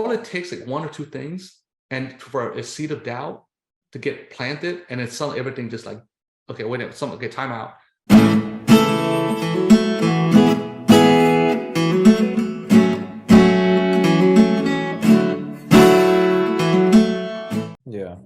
all it takes like one or two things and for a seed of doubt to get planted, and then suddenly everything just like, okay, wait a minute, okay, time out. Yeah.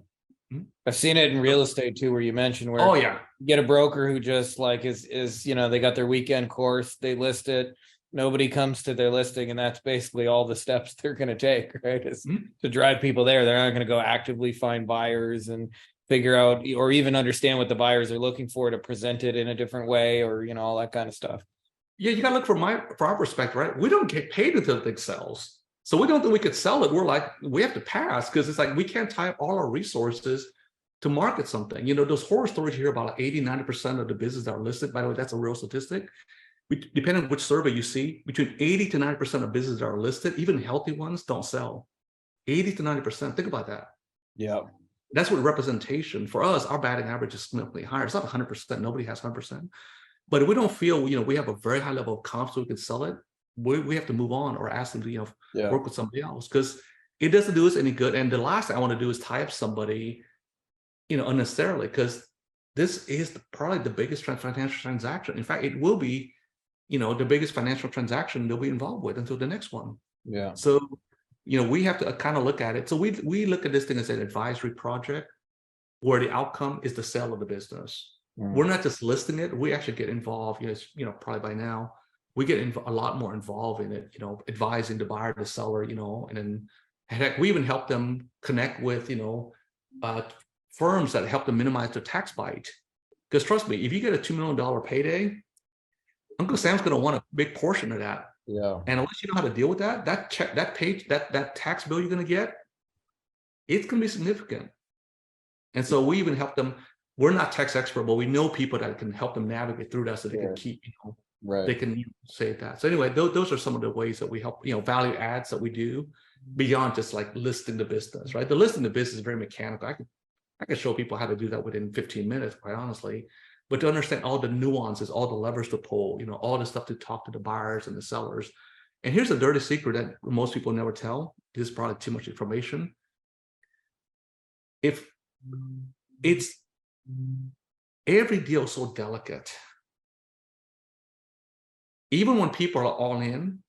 I've seen it in real estate too, where you mentioned where Oh yeah, you get a broker who just like is they got their weekend course, they list it, nobody comes to their listing, and that's basically all the steps they're going to take, right? Is to drive people there. They're not going to go actively find buyers and figure out or even understand what the buyers are looking for to present it in a different way, or all that kind of stuff. Yeah, you gotta look from our perspective, right? We don't get paid until the thing sells. So we don't think we could sell it. We're like, we have to pass because it's like we can't tie up all our resources to market something. Those horror stories you hear about like 80-90% of the businesses that are listed, by the way, that's a real statistic. Depending on which survey you see, between 80 to 90% of businesses that are listed, even healthy ones, don't sell. 80 to 90%. Think about that. Yeah. That's what representation for us, our batting average is significantly higher. It's not 100%. Nobody has 100%. But if we don't feel, we have a very high level of confidence so we can sell it, we have to move on or ask them to, work with somebody else, because it doesn't do us any good. And the last thing I want to do is tie up somebody, unnecessarily, because this is probably the biggest financial transaction. In fact, it will be, the biggest financial transaction they'll be involved with until the next one. Yeah. So, we have to kind of look at it. So we look at this thing as an advisory project where the outcome is the sale of the business. We're not just listing it. We actually get involved, probably by now, we get a lot more involved in it, advising the buyer, the seller, and then heck, we even help them connect with, firms that help them minimize their tax bite. Because trust me, if you get a $2 million payday, Uncle Sam's going to want a big portion of that. Yeah. And unless you know how to deal with that that tax bill you're going to get, it's going to be significant. And so we even help them. We're not tax expert, but we know people that can help them navigate through that so they can keep, right. They can save that. So anyway, those are some of the ways that we help, value adds that we do beyond just like listing the business, right? The listing the business is very mechanical. I can show people how to do that within 15 minutes, quite honestly. But to understand all the nuances, all the levers to pull, all the stuff to talk to the buyers and the sellers. And here's a dirty secret that most people never tell. This is probably too much information. If it's every deal is so delicate. Even when people are all in,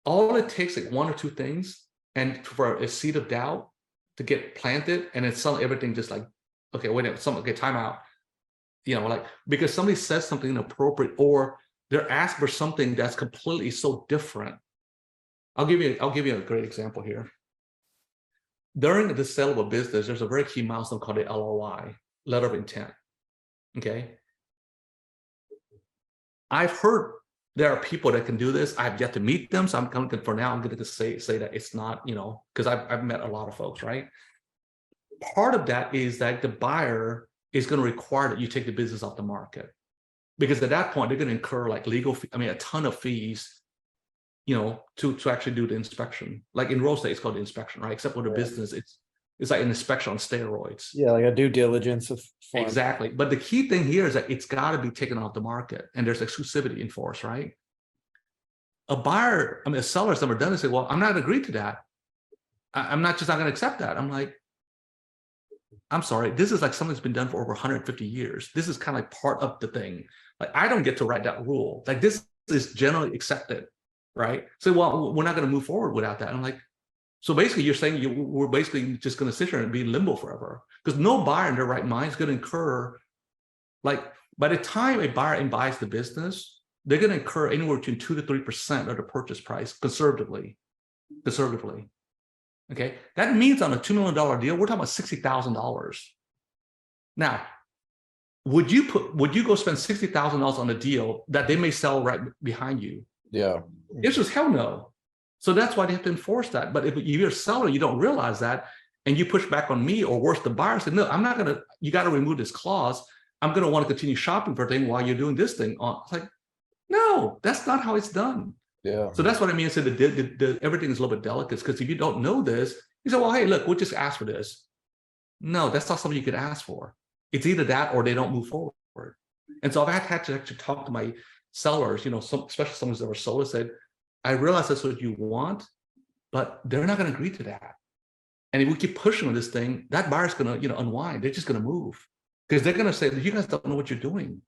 all it takes like one or two things and for a seed of doubt to get planted, and then suddenly everything just like, okay, wait a minute, okay, time out. Like because somebody says something inappropriate or they're asked for something that's completely so different. I'll give you a great example here. During the sale of a business, there's a very key milestone called the LOI, letter of intent. Okay. I've heard there are people that can do this. I've yet to meet them. So I'm going to say that it's not, because I've met a lot of folks, right? Part of that is that the buyer is going to require that you take the business off the market, because at that point they're going to incur like a ton of fees, to actually do the inspection. Like in real estate, it's called the inspection, right? Except for the business, it's like an inspection on steroids. Yeah, like a due diligence of form. Exactly. But the key thing here is that it's got to be taken off the market, and there's exclusivity enforced, right? A seller's never done it. Say, well, I'm not agreed to that. I'm not going to accept that. I'm like, I'm sorry. This is like something that's been done for over 150 years. This is kind of like part of the thing. Like I don't get to write that rule. Like this is generally accepted, right? So, well, we're not going to move forward without that. I'm like, so basically you're saying we're basically just going to sit here and be in limbo forever, because no buyer in their right mind is going to incur, like by the time a buyer buys the business, they're going to incur anywhere between 2 to 3% of the purchase price conservatively. Okay. That means on a $2 million deal, we're talking about $60,000. Now, would you go spend $60,000 on a deal that they may sell right behind you? Yeah. It's just hell no. So that's why they have to enforce that. But if you're a seller, you don't realize that, and you push back on me, or worse, the buyer said, no, I'm not going to, you got to remove this clause. I'm going to want to continue shopping for a thing while you're doing this thing. It's like, no, that's not how it's done. Yeah. So that's what I mean. I said everything is a little bit delicate, because if you don't know this, you say, well, hey, look, we'll just ask for this. No, that's not something you could ask for. It's either that or they don't move forward. And so I've had to actually talk to my sellers, especially someone who's ever sold, said, I realize that's what you want, but they're not going to agree to that. And if we keep pushing on this thing, that buyer's going to, unwind. They're just going to move because they're going to say, you guys don't know what you're doing.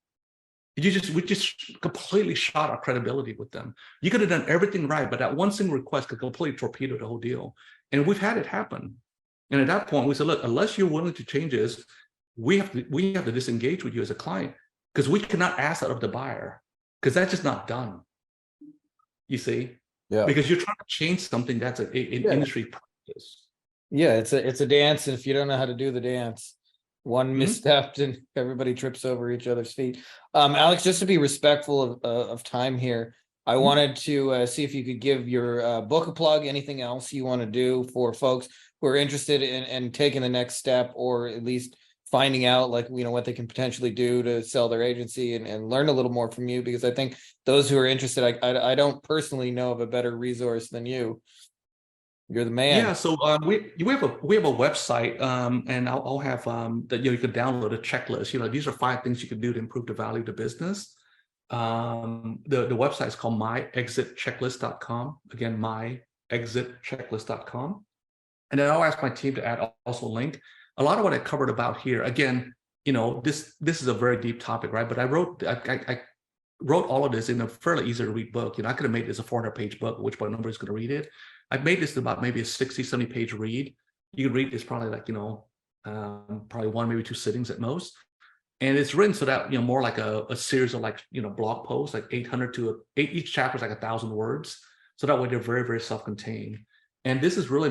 We just completely shot our credibility with them. You could have done everything right, but that one single request could completely torpedo the whole deal. And we've had it happen. And at that point, we said, look, unless you're willing to change this, we have to disengage with you as a client because we cannot ask that of the buyer because that's just not done. You see? Yeah. Because you're trying to change something that's an industry practice. Yeah, it's a dance, and if you don't know how to do the dance, one misstep and everybody trips over each other's feet. Alex, just to be respectful of time here, I wanted to see if you could give your book a plug, anything else you want to do for folks who are interested in taking the next step, or at least finding out what they can potentially do to sell their agency and learn a little more from you, because I think those who are interested, I don't personally know of a better resource than you. You're the man. Yeah, so we have a website, and I'll have that you can download a checklist. These are 5 things you can do to improve the value of the business. The website is called myexitchecklist.com. Again, myexitchecklist.com. And then I'll ask my team to add also a link. A lot of what I covered about here, again, this is a very deep topic, right? But I wrote all of this in a fairly easy to read book. I could have made this a 400-page book, which by nobody's going to read it. I've made this about maybe a 60, 70-page read. You can read this probably probably 1, maybe 2 sittings at most. And it's written so that, more like a series of blog posts, like 800 to each chapter is like 1,000 words. So that way they're very, very self-contained. And this is really,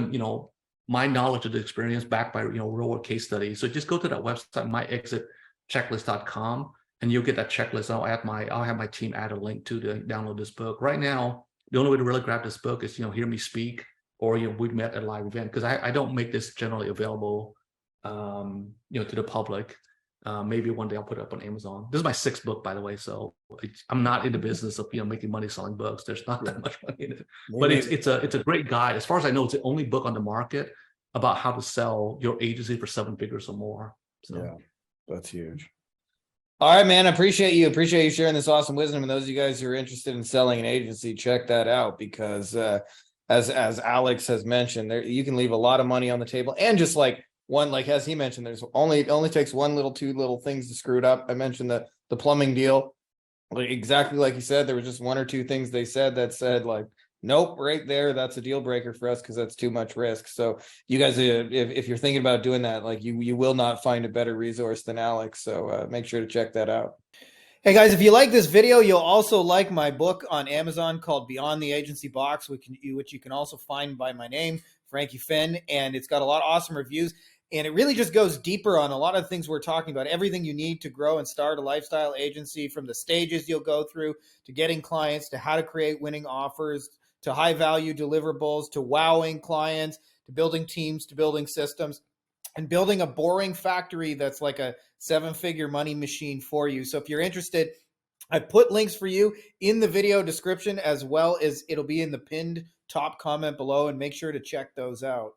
my knowledge of the experience backed by, real world case studies. So just go to that website, myexitchecklist.com, and you'll get that checklist. I'll have my team add a link to download this book. Right now, the only way to really grab this book is, hear me speak, or, we've met at a live event, because I don't make this generally available, to the public. Maybe one day I'll put it up on Amazon. This is my 6th book, by the way. So I'm not in the business of, making money selling books. There's not that much money in it, but it's a great guide. As far as I know, it's the only book on the market about how to sell your agency for 7 figures or more. So yeah, that's huge. All right, man. I appreciate you sharing this awesome wisdom. And those of you guys who are interested in selling an agency, check that out, because as Alex has mentioned, you can leave a lot of money on the table. And just as he mentioned, it only takes 2 little things to screw it up. I mentioned the plumbing deal. Exactly like you said, there was just 1 or 2 things they said that said nope, right there, that's a deal breaker for us because that's too much risk. So you guys, if you're thinking about doing that, you will not find a better resource than Alex. So make sure to check that out. Hey guys, if you like this video, you'll also like my book on Amazon called Beyond the Agency Box, which you can also find by my name, Frankie Finn, and it's got a lot of awesome reviews. And it really just goes deeper on a lot of the things we're talking about, everything you need to grow and start a lifestyle agency, from the stages you'll go through to getting clients, to how to create winning offers, to high value deliverables, to wowing clients, to building teams, to building systems, and building a boring factory that's like a 7-figure money machine for you. So if you're interested, I put links for you in the video description, as well as it'll be in the pinned top comment below, and make sure to check those out.